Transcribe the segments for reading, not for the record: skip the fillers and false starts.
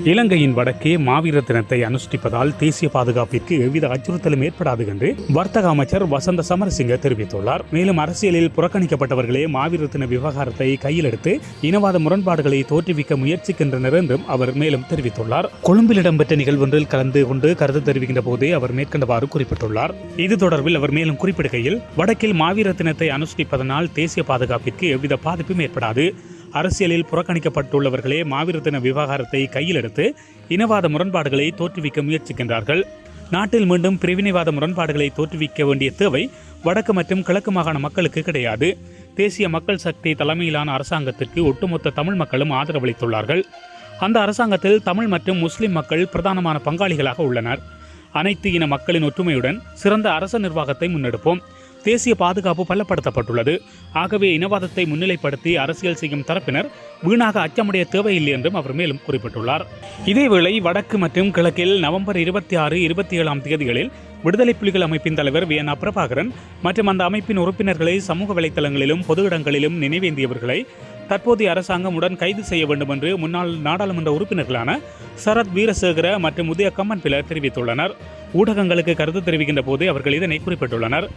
இலங்கையின் வடக்கே மாவீரர் தினத்தை அனுஷ்டிப்பதால் தேசிய பாதுகாப்பிற்கு எவ்வித அச்சுறுத்தலும் ஏற்படாது என்று வர்த்தக அமைச்சர் வசந்த சமரசிங்க தெரிவித்துள்ளார். மேலும் அரசியலில் புறக்கணிக்கப்பட்டவர்களே மாவீரர் தின விவகாரத்தை கையில் எடுத்து இனவாத முரண்பாடுகளை தோற்றுவிக்க முயற்சிக்கின்றனர் என்றும் அவர் மேலும் தெரிவித்துள்ளார். கொழும்பில் இடம்பெற்ற நிகழ்வொன்றில் கலந்து கொண்டு கருத்து தெரிவிக்கின்ற போதே அவர் மேற்கண்டவாறு குறிப்பிட்டுள்ளார். இது தொடர்பில் அவர் மேலும் குறிப்பிடுகையில், வடக்கில் மாவீரர் தினத்தை அனுஷ்டிப்பதனால் தேசிய பாதுகாப்பிற்கு எவ்வித பாதிப்பும் ஏற்படாது. அரசியலில் புறக்கணிக்கப்பட்டுள்ளவர்களே மாவீரர் தின விவகாரத்தை கையில் எடுத்து இனவாத முரண்பாடுகளை தோற்றுவிக்க முயற்சிக்கின்றார்கள். நாட்டில் மீண்டும் பிரிவினைவாத முரண்பாடுகளை தோற்றுவிக்க வேண்டிய தேவை வடக்கு மற்றும் கிழக்கு மாகாண மக்களுக்கு கிடையாது. தேசிய மக்கள் சக்தி தலைமையிலான அரசாங்கத்திற்கு ஒட்டுமொத்த தமிழ் மக்களும் ஆதரவளித்துள்ளார்கள். அந்த அரசாங்கத்தில் தமிழ் மற்றும் முஸ்லிம் மக்கள் பிரதானமான பங்காளிகளாக உள்ளனர். அனைத்து இன மக்களின் ஒற்றுமையுடன் சிறந்த அரச நிர்வாகத்தை முன்னெடுப்போம். தேசிய பாதுகாப்பு பலப்படுத்தப்பட்டுள்ளது. ஆகவே இனவாதத்தை முன்னிலைப்படுத்தி அரசியல் செய்யும் தரப்பினர் வீணாக அச்சமுடைய தேவையில்லை என்றும் அவர் மேலும் குறிப்பிட்டுள்ளார். இதேவேளை வடக்கு மற்றும் கிழக்கில் நவம்பர் 26, 27 தேதிகளில் விடுதலை புலிகள் அமைப்பின் தலைவர் வி.என். பிரபாகரன் மற்றும் அந்த அமைப்பின் உறுப்பினர்களை சமூக வலைதளங்களிலும் பொது இடங்களிலும் நினைவேந்தியவர்களை தற்போதைய அரசாங்கம் உடன் கைது செய்ய வேண்டும் என்று முன்னாள் நாடாளுமன்ற உறுப்பினர்களான சரத் வீரசேகர மற்றும் உதய கம்மன்பில தெரிவித்துள்ளனர். ஊடகங்களுக்கு கருத்து தெரிவிக்கின்ற போது அவர்கள் இதனை குறிப்பிட்டுள்ளனர்.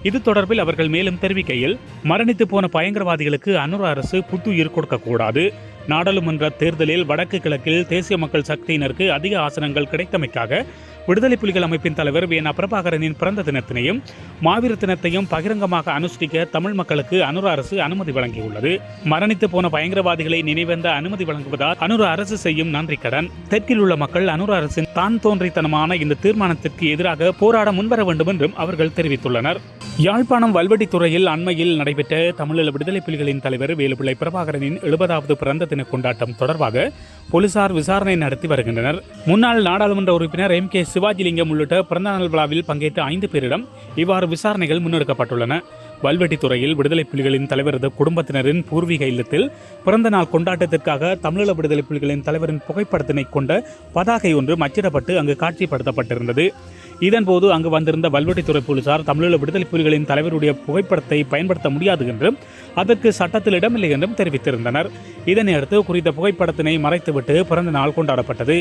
இது தொடர்பில் அவர்கள் மேலும் தெரிவிக்கையில், மரணித்து போன பயங்கரவாதிகளுக்கு அனுர அரசு புத்துயிர் கொடுக்கக்கூடாது. நாடாளுமன்ற தேர்தலில் வடக்கு கிழக்கில் தேசிய மக்கள் சக்தியினருக்கு அதிக ஆசனங்கள் கிடைத்தமைக்காக விடுதலை புலிகள் அமைப்பின் தலைவர் வி.என். பிரபாகரனின் பிறந்த தினத்தினையும் மாவீரர் தினத்தையும் பகிரங்கமாக அனுஷ்டிக்க தமிழ் மக்களுக்கு அனுர அரசு அனுமதி வழங்கியுள்ளது. மரணித்து போன பயங்கரவாதிகளை நினைவேந்த அனுமதி வழங்குவதால் அனுர அரசு செய்யும் நன்றி கடன். தெற்கில் உள்ள மக்கள் அனுர அரசின் தான் தோன்றித்தனமான இந்த தீர்மானத்திற்கு எதிராக போராட முன்வர வேண்டும் என்றும் அவர்கள் தெரிவித்துள்ளனர். யாழ்ப்பாணம் வல்வெட்டித்துறையில் அண்மையில் நடைபெற்ற தமிழீழ விடுதலை புலிகளின் தலைவர் வேலுப்பிள்ளை பிரபாகரனின் 70வது பிறந்த தின கொண்டாட்டம் தொடர்பாக போலீசார் விசாரணை நடத்தி வருகின்றனர். முன்னாள் நாடாளுமன்ற உறுப்பினர் M.K. சிவாஜிலிங்கம் உள்ளிட்ட பிறந்தநாள் விழாவில் பங்கேற்ற 5 பேரிடம் இவ்வாறு விசாரணைகள் முன்னெடுக்கப்பட்டுள்ளன. வல்வெட்டித்துறையில் விடுதலை புலிகளின் தலைவரது குடும்பத்தினரின் பூர்வீக இல்லத்தில் பிறந்த நாள் கொண்டாட்டத்திற்காக தமிழீழ விடுதலை புலிகளின் தலைவரின் புகைப்படத்தினை கொண்ட பதாகை ஒன்று அச்சிடப்பட்டு அங்கு காட்சிப்படுத்தப்பட்டிருந்தது. இதன்போது அங்கு வந்திருந்த வல்வெட்டித்துறை போலீசார் தமிழீழ விடுதலை புலிகளின் தலைவருடைய புகைப்படத்தை பயன்படுத்த முடியாது என்றும் அதற்கு சட்டத்தில் இடமில்லை என்றும் தெரிவித்திருந்தனர். இதனையடுத்து குறித்த புகைப்படத்தினை மறைத்துவிட்டு பிறந்த நாள் கொண்டாடப்பட்டது.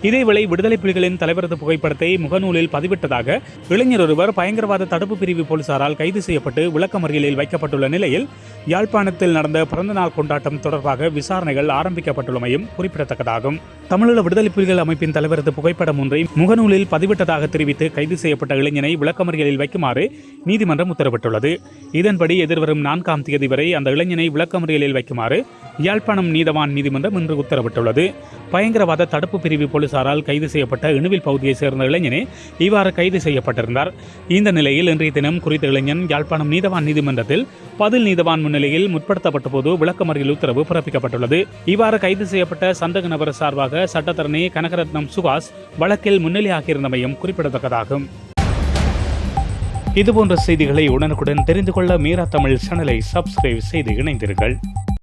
இதேவேளை விடுதலை புலிகளின் தலைவரது புகைப்படத்தை முகநூலில் பதிவிட்டதாக இளைஞர் ஒருவர் பயங்கரவாத தடுப்பு பிரிவு போலீசாரால் கைது செய்யப்பட்டு விளக்கமறியலில் வைக்கப்பட்டுள்ள நிலையில் யாழ்ப்பாணத்தில் நடந்த பிறந்தநாள் கொண்டாட்டம் தொடர்பாக விசாரணைகள் ஆரம்பிக்கப்பட்டுள்ளமையும் குறிப்பிடத்தக்கதாகும். தமிழீழ விடுதலை புலிகள் அமைப்பின் தலைவரது புகைப்படம் ஒன்றை முகநூலில் பதிவிட்டதாக தெரிவித்து கைது செய்யப்பட்ட இளைஞனை விளக்கமறியலில் வைக்குமாறு நீதிமன்றம் உத்தரவிட்டுள்ளது. இதன்படி எதிர்வரும் 4ஆம் தேதி வரை அந்த இளைஞனை விளக்கமறியலில் வைக்குமாறு யாழ்ப்பாணம் நீதவான் நீதிமன்றம் இன்று உத்தரவிட்டுள்ளது. பயங்கரவாத தடுப்பு பிரிவு போலீசாரால் கைது செய்யப்பட்ட இணுவில் பகுதியைச் சேர்ந்த இளைஞனே இவ்வாறு கைது செய்யப்பட்டிருந்தார். இந்த நிலையில் இன்றைய தினம் குறித்த இளைஞன் யாழ்ப்பாணம் நீதவான் நீதிமன்றத்தில் பதில் நீதவான் முன்னிலையில் முற்படுத்தப்பட்ட போது விளக்கமறியல் உத்தரவு பிறப்பிக்கப்பட்டுள்ளது. இவ்வாறு கைது செய்யப்பட்ட சந்தக நபர் சார்பாக சட்டத்தரணி கனகரத்னம் சுகாஸ் வழக்கில் முன்னிலையாகியிருந்தமையும் குறிப்பிடத்தக்கதாகும். இதுபோன்ற செய்திகளை உடனுக்குடன் தெரிந்து கொள்ள மீரா தமிழ் சேனலை சப்ஸ்கிரைப் செய்து இணைந்தீர்கள்.